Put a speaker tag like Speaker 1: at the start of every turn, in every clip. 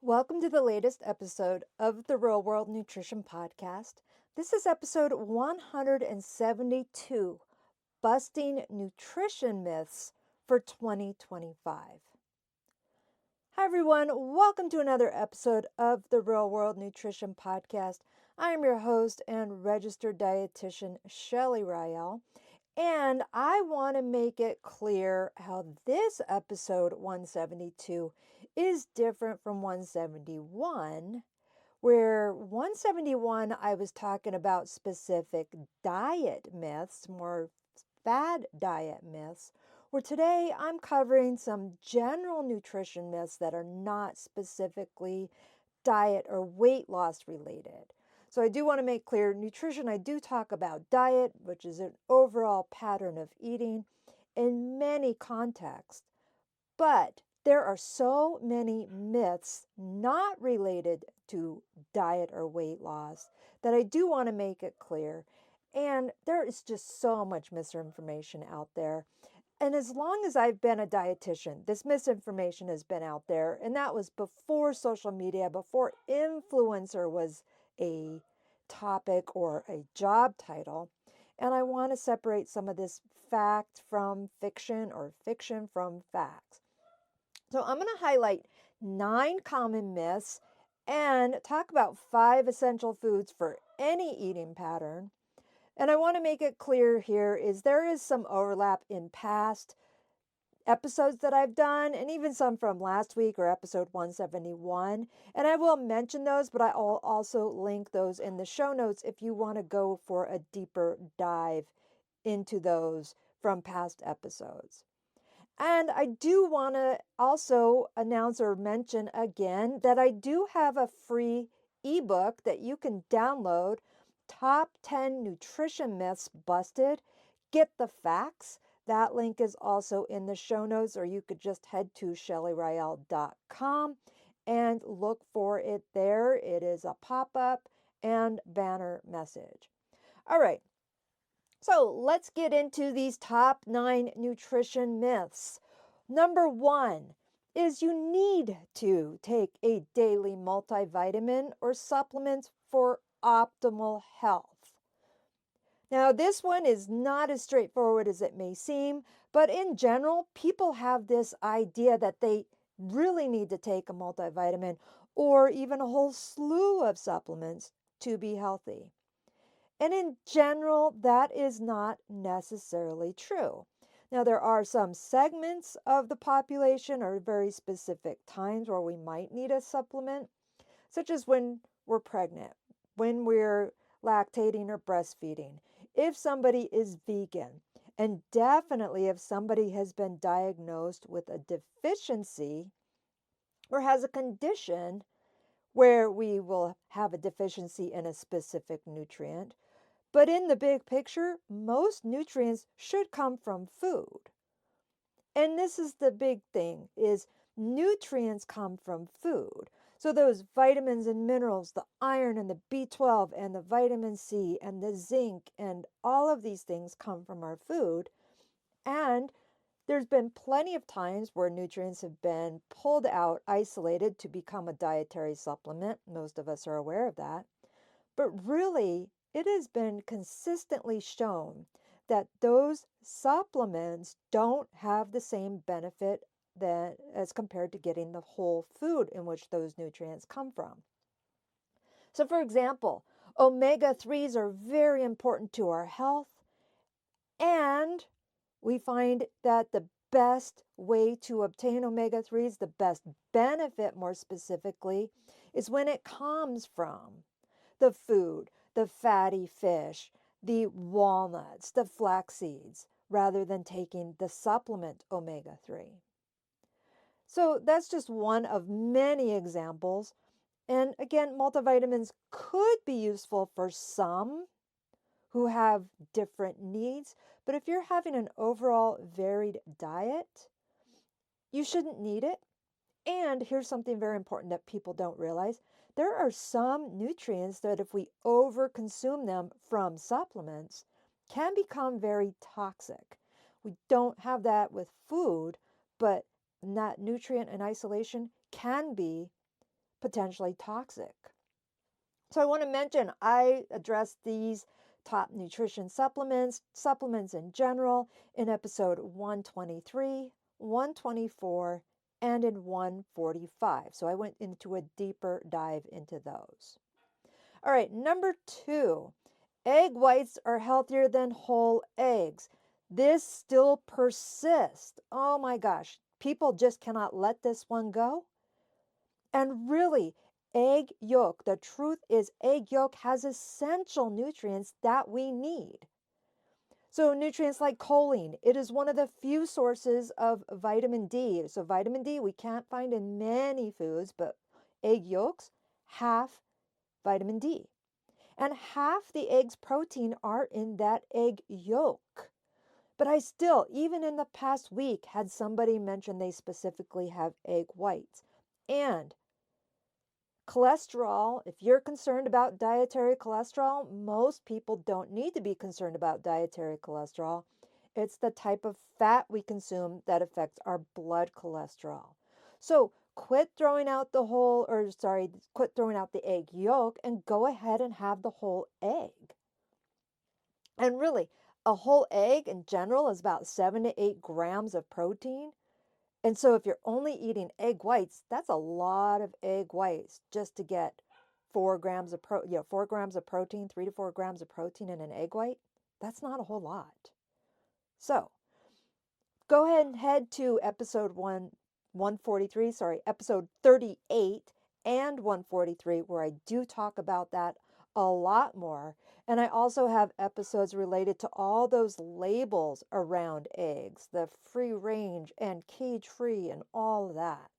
Speaker 1: Welcome to the latest episode of the Real World Nutrition Podcast. This is episode 172, Busting Nutrition Myths for 2025. Hi, everyone. Welcome to another episode of the Real World Nutrition Podcast. I am your host and registered dietitian, Shelley, and I want to make it clear how this episode 172 is different from 171, where 171 I was talking about specific diet myths, more fad diet myths, where today I'm covering some general nutrition myths that are not specifically diet or weight loss related. So I do want to make clear, nutrition, I do talk about diet, which is an overall pattern of eating in many contexts, but there are so many myths not related to diet or weight loss that I do want to make it clear. And there is just so much misinformation out there. And as long as I've been a dietitian, this misinformation has been out there. And that was before social media, before influencer was a topic or a job title. And I want to separate some of this fact from fiction or fiction from facts. So I'm going to highlight 9 common myths and talk about 5 essential foods for any eating pattern. And I want to make it clear here is there is some overlap in past episodes that I've done and even some from last week or episode 171. And I will mention those, but I'll also link those in the show notes if you want to go for a deeper dive into those from past episodes. And I do want to also announce or mention again that I do have a free ebook that you can download, Top 10 Nutrition Myths Busted. Get the facts. That link is also in the show notes, or you could just head to shelleyryel.com and look for it there. It is a pop-up and banner message. All right. So let's get into these top 9 nutrition myths. Number 1 is you need to take a daily multivitamin or supplement for optimal health. Now, this one is not as straightforward as it may seem, but in general, people have this idea that they really need to take a multivitamin or even a whole slew of supplements to be healthy. And in general, that is not necessarily true. Now, there are some segments of the population or very specific times where we might need a supplement, such as when we're pregnant, when we're lactating or breastfeeding, if somebody is vegan, and definitely if somebody has been diagnosed with a deficiency or has a condition where we will have a deficiency in a specific nutrient. But in the big picture, most nutrients should come from food. And this is the big thing, is nutrients come from food. So those vitamins and minerals, the iron and the B12 and the vitamin C and the zinc and all of these things come from our food. And there's been plenty of times where nutrients have been pulled out, isolated to become a dietary supplement. Most of us are aware of that. But really, it has been consistently shown that those supplements don't have the same benefit as compared to getting the whole food in which those nutrients come from. So, for example, omega-3s are very important to our health, and we find that the best way to obtain omega-3s, the best benefit more specifically, is when it comes from the food, the fatty fish, the walnuts, the flax seeds, rather than taking the supplement omega-3. So that's just one of many examples. And again, multivitamins could be useful for some who have different needs. But if you're having an overall varied diet, you shouldn't need it. And here's something very important that people don't realize. There are some nutrients that if we overconsume them from supplements can become very toxic. We don't have that with food, but that nutrient in isolation can be potentially toxic. So I want to mention, I addressed these top nutrition supplements in general, in episode 123, 124, and in 145. So I went into a deeper dive into those. All right, number 2, egg whites are healthier than whole eggs. This still persists. Oh my gosh, people just cannot let this one go. And really, egg yolk, the truth is egg yolk has essential nutrients that we need. So nutrients like choline, it is one of the few sources of vitamin D. So vitamin D we can't find in many foods, but egg yolks have vitamin D. And half the egg's protein are in that egg yolk. But I still, even in the past week, had somebody mention they specifically have egg whites. And cholesterol, if you're concerned about dietary cholesterol, most people don't need to be concerned about dietary cholesterol. It's the type of fat we consume that affects our blood cholesterol. So quit throwing out the egg yolk and go ahead and have the whole egg. And really, a whole egg in general is about 7 to 8 grams of protein. And so if you're only eating egg whites, that's a lot of egg whites just to get 4 grams of 4 grams of protein, 3 to 4 grams of protein in an egg white. That's not a whole lot. So go ahead and head to episode 38 and 143, where I do talk about that a lot more. And I also have episodes related to all those labels around eggs, the free range and cage free and all that.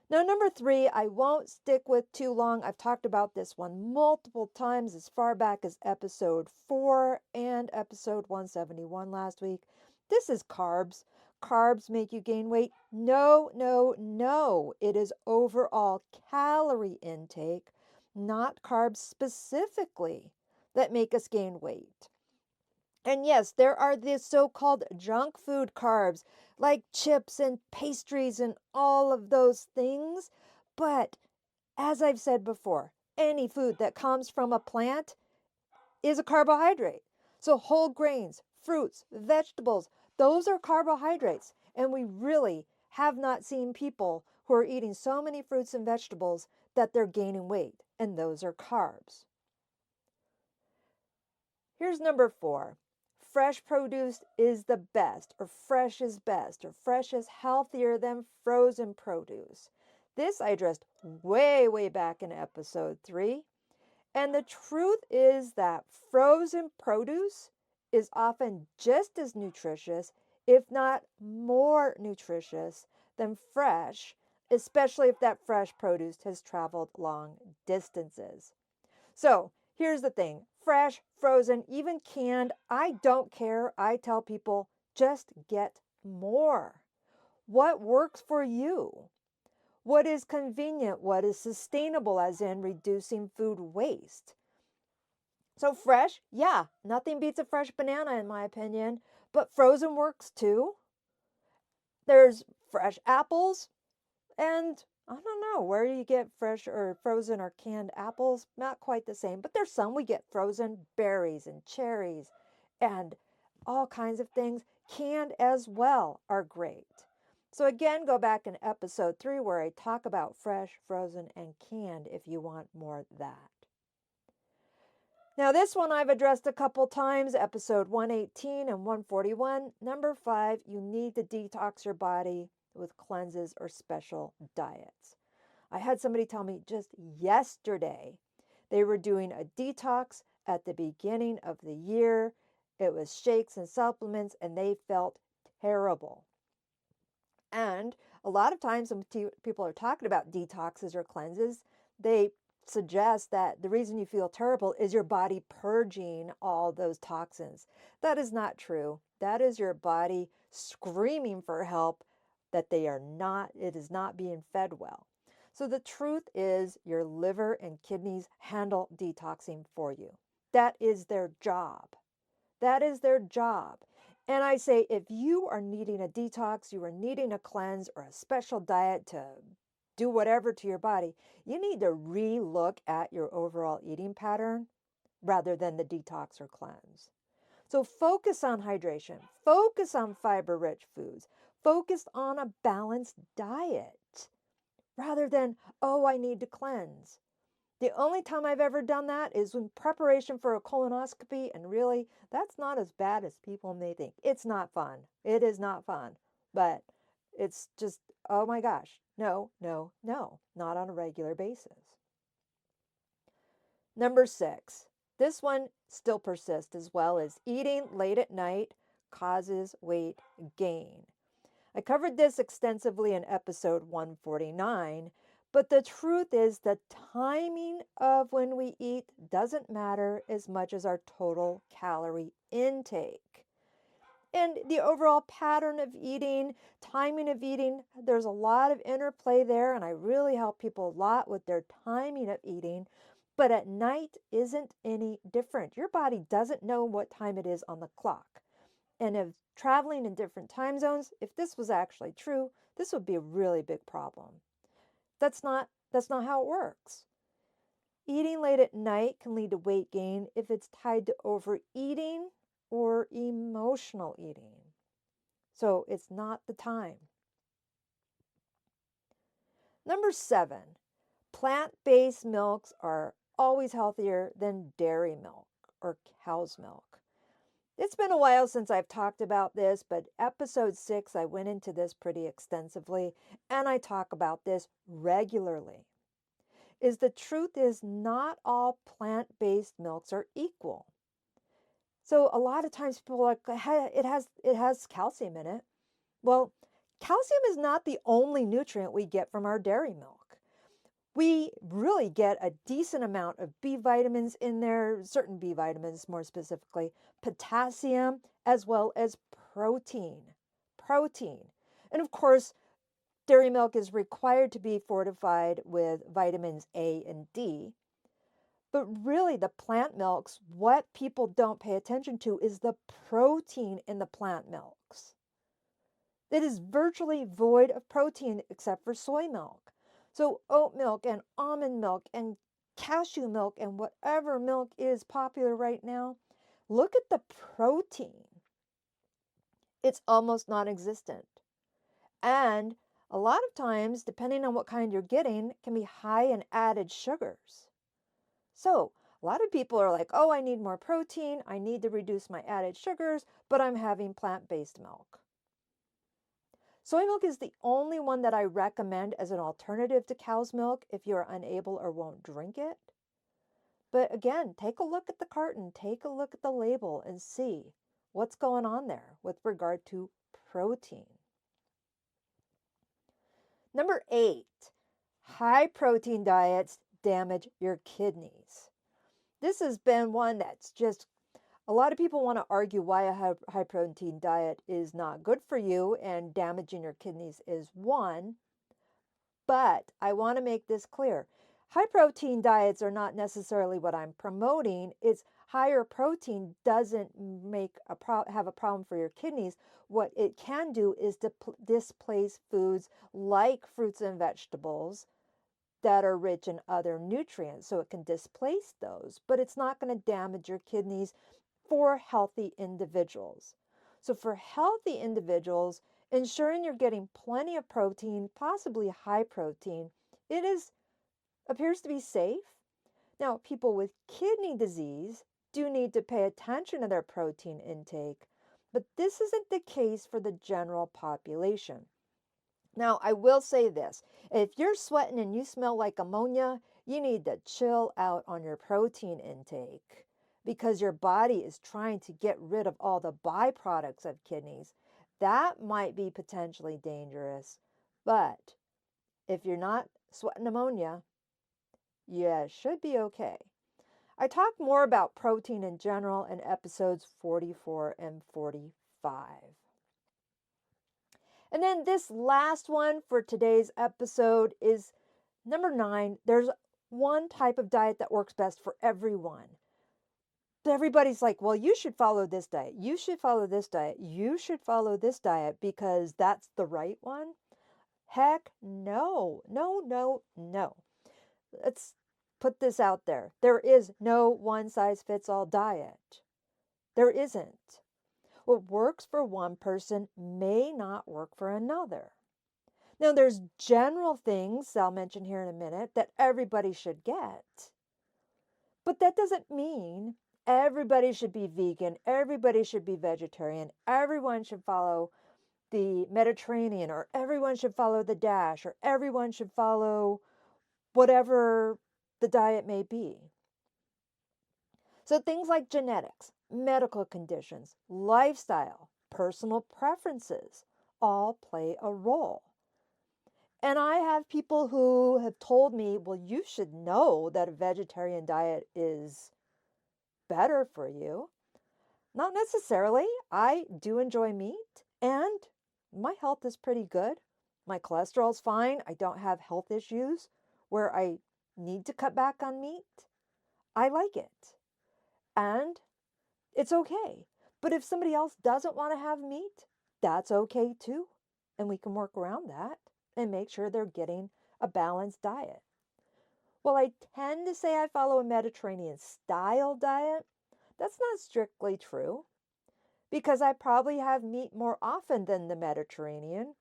Speaker 1: Now, number 3, I won't stick with too long. I've talked about this one multiple times as far back as episode 4 and episode 171 last week. This is carbs. Carbs make you gain weight? No, no, no. It is overall calorie intake, not carbs specifically, that make us gain weight. And yes, there are these so-called junk food carbs, like chips and pastries and all of those things. But as I've said before, any food that comes from a plant is a carbohydrate. So whole grains, fruits, vegetables, those are carbohydrates. And we really have not seen people who are eating so many fruits and vegetables that they're gaining weight. And those are carbs. Here's number 4. Fresh produce is the best, or fresh is best, or fresh is healthier than frozen produce. This I addressed way, way back in episode 3. And the truth is that frozen produce is often just as nutritious, if not more nutritious, than fresh, especially if that fresh produce has traveled long distances. So here's the thing. Fresh, frozen, even canned, I don't care. I tell people, just get more. What works for you? What is convenient? What is sustainable, as in reducing food waste? So fresh, yeah, nothing beats a fresh banana in my opinion, but frozen works too. There's fresh apples, and I don't know where you get fresh or frozen or canned apples. Not quite the same, but there's some we get frozen berries and cherries and all kinds of things. Canned as well are great. So again, go back in episode 3 where I talk about fresh, frozen, and canned if you want more of that. Now this one I've addressed a couple times, episode 118 and 141. Number 5, you need to detox your body with cleanses or special diets. I had somebody tell me just yesterday they were doing a detox at the beginning of the year. It was shakes and supplements, and they felt terrible. And a lot of times when people are talking about detoxes or cleanses, they suggest that the reason you feel terrible is your body purging all those toxins. That is not true. That is your body screaming for help that it is not being fed well. So the truth is your liver and kidneys handle detoxing for you. That is their job. That is their job. And I say, if you are needing a detox, you are needing a cleanse or a special diet to do whatever to your body, you need to re-look at your overall eating pattern rather than the detox or cleanse. So focus on hydration, focus on fiber-rich foods, focus on a balanced diet rather than, oh, I need to cleanse. The only time I've ever done that is in preparation for a colonoscopy, and really, that's not as bad as people may think. It's not fun. It is not fun. But it's just, oh my gosh, no, no, no, not on a regular basis. Number 6, this one still persists as well, as eating late at night causes weight gain. I covered this extensively in episode 149, but the truth is the timing of when we eat doesn't matter as much as our total calorie intake. And the overall pattern of eating, timing of eating, there's a lot of interplay there, and I really help people a lot with their timing of eating. But at night isn't any different. Your body doesn't know what time it is on the clock. And if traveling in different time zones, if this was actually true, this would be a really big problem. That's not how it works. Eating late at night can lead to weight gain if it's tied to overeating or emotional eating. So it's not the time. Number 7, plant-based milks are always healthier than dairy milk or cow's milk. It's been a while since I've talked about this, but episode 6, I went into this pretty extensively, and I talk about this regularly. The truth is not all plant-based milks are equal. So a lot of times people are like, hey, it has calcium in it. Well, calcium is not the only nutrient we get from our dairy milk. We really get a decent amount of B vitamins in there, certain B vitamins more specifically, potassium, as well as protein. And of course, dairy milk is required to be fortified with vitamins A and D. But really, the plant milks, what people don't pay attention to is the protein in the plant milks. It is virtually void of protein except for soy milk. So oat milk and almond milk and cashew milk and whatever milk is popular right now, look at the protein. It's almost non-existent. And a lot of times, depending on what kind you're getting, can be high in added sugars. So a lot of people are like, oh, I need more protein. I need to reduce my added sugars, but I'm having plant-based milk. Soy milk is the only one that I recommend as an alternative to cow's milk if you're unable or won't drink it. But again, take a look at the carton, take a look at the label and see what's going on there with regard to protein. Number 8, high protein diets damage your kidneys. This has been one that's just, a lot of people want to argue why a high protein diet is not good for you, and damaging your kidneys is one. But I want to make this clear. High protein diets are not necessarily what I'm promoting. It's higher protein doesn't have a problem for your kidneys. What it can do is displace foods like fruits and vegetables that are rich in other nutrients. So it can displace those, but it's not going to damage your kidneys for healthy individuals. So for healthy individuals, ensuring you're getting plenty of protein, possibly high protein, appears to be safe. Now, people with kidney disease do need to pay attention to their protein intake, but this isn't the case for the general population. Now, I will say this. If you're sweating and you smell like ammonia, you need to chill out on your protein intake because your body is trying to get rid of all the byproducts of kidneys. That might be potentially dangerous, but if you're not sweating ammonia, you should be okay. I talk more about protein in general in episodes 44 and 45. And then this last one for today's episode is number 9. There's one type of diet that works best for everyone. But everybody's like, well, you should follow this diet. You should follow this diet. You should follow this diet because that's the right one. Heck no. No, no, no. Let's put this out there. There is no one-size-fits-all diet. There isn't. What works for one person may not work for another. Now, there's general things I'll mention here in a minute that everybody should get. But that doesn't mean everybody should be vegan, everybody should be vegetarian, everyone should follow the Mediterranean, or everyone should follow the DASH, or everyone should follow whatever the diet may be. So things like genetics, medical conditions, lifestyle, personal preferences all play a role. And I have people who have told me, well, you should know that a vegetarian diet is better for you. Not necessarily. I do enjoy meat and my health is pretty good. My cholesterol's fine. I don't have health issues where I need to cut back on meat. I like it. And it's okay. But if somebody else doesn't want to have meat, that's okay too. And we can work around that and make sure they're getting a balanced diet. Well, I tend to say I follow a Mediterranean style diet. That's not strictly true because I probably have meat more often than the Mediterranean,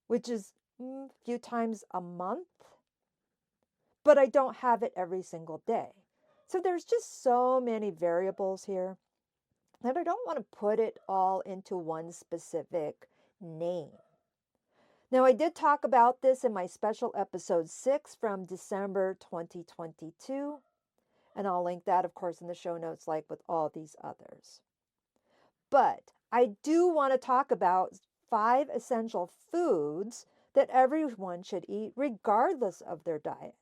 Speaker 1: which is a few times a month, but I don't have it every single day. So there's just so many variables here that I don't want to put it all into one specific name. Now, I did talk about this in my special episode 6 from December 2022, and I'll link that, of course, in the show notes like with all these others. But I do want to talk about 5 essential foods that everyone should eat regardless of their diet.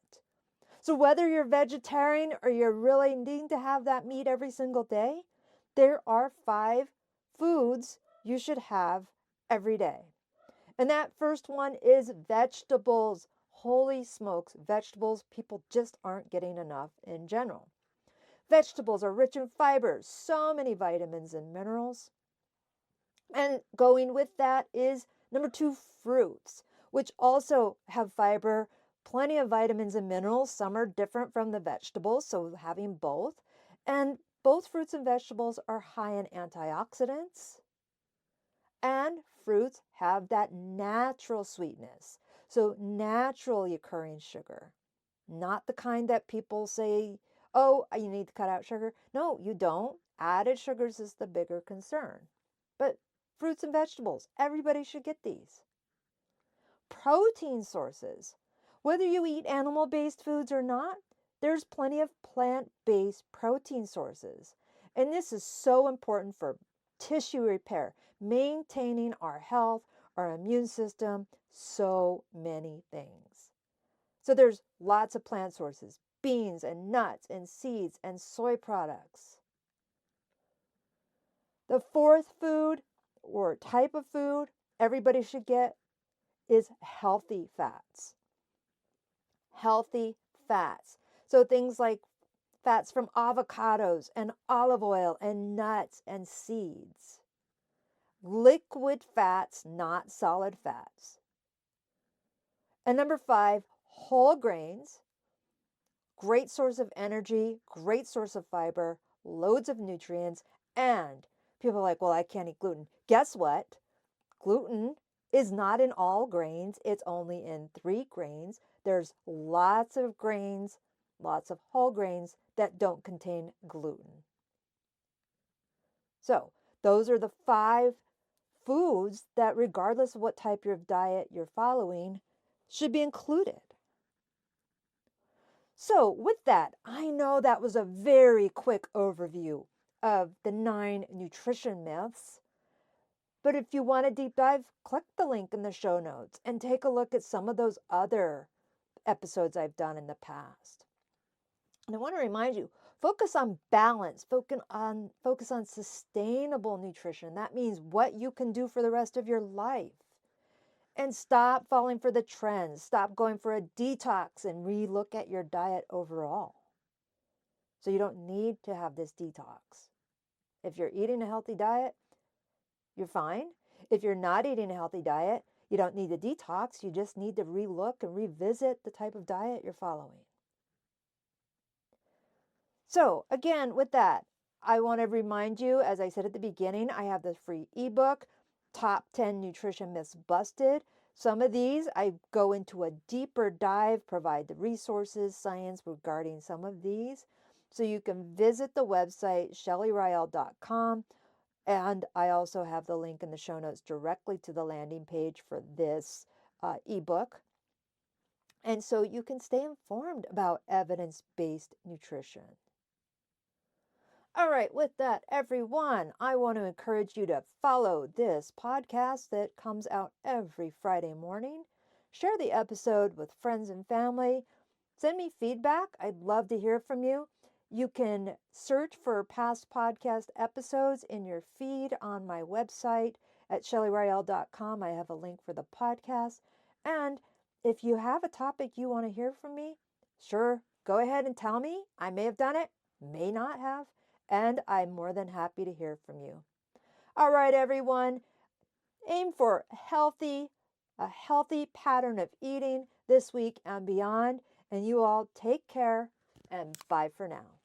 Speaker 1: So whether you're vegetarian or you're really needing to have that meat every single day, there are 5 foods you should have every day. And that first one is vegetables. Holy smokes, vegetables, people just aren't getting enough in general. Vegetables are rich in fibers, so many vitamins and minerals. And going with that is number 2, fruits, which also have fiber, plenty of vitamins and minerals. Some are different from the vegetables, so having both. And both fruits and vegetables are high in antioxidants. And fruits have that natural sweetness. So naturally occurring sugar, not the kind that people say, oh, you need to cut out sugar. No, you don't. Added sugars is the bigger concern. But fruits and vegetables, everybody should get these. Protein sources. Whether you eat animal-based foods or not, there's plenty of plant-based protein sources. And this is so important for tissue repair, maintaining our health, our immune system, so many things. So there's lots of plant sources, beans and nuts and seeds and soy products. The 4th food or type of food everybody should get is healthy fats. Healthy fats. So things like fats from avocados and olive oil and nuts and seeds. Liquid fats, not solid fats. And number 5, whole grains. Great source of energy, great source of fiber, loads of nutrients, and people are like, well, I can't eat gluten. Guess what? Gluten is not in all grains. It's only in 3 grains. There's lots of grains, lots of whole grains that don't contain gluten. So those are the 5 foods that, regardless of what type of diet you're following, should be included. So with that, I know that was a very quick overview of the 9 nutrition myths. But if you want a deep dive, click the link in the show notes and take a look at some of those other episodes I've done in the past. And I want to remind you, focus on balance, focus on sustainable nutrition. That means what you can do for the rest of your life. And stop falling for the trends. Stop going for a detox and relook at your diet overall. So you don't need to have this detox. If you're eating a healthy diet, you're fine. If you're not eating a healthy diet, You don't need to detox. You just need to relook and revisit the type of diet you're following. So again, with that, I want to remind you, as I said at the beginning, I have the free ebook, Top 10 Nutrition Myths Busted. Some of these, I go into a deeper dive, provide the resources, science regarding some of these. So you can visit the website, shelleyryel.com. And I also have the link in the show notes directly to the landing page for this ebook. And so you can stay informed about evidence-based nutrition. All right, with that, everyone, I want to encourage you to follow this podcast that comes out every Friday morning. Share the episode with friends and family. Send me feedback. I'd love to hear from you. You can search for past podcast episodes in your feed on my website at shelleyryel.com. I have a link for the podcast. And if you have a topic you want to hear from me, sure, go ahead and tell me. I may have done it, may not have, and I'm more than happy to hear from you. All right, everyone, aim for a healthy pattern of eating this week and beyond. And you all take care and bye for now.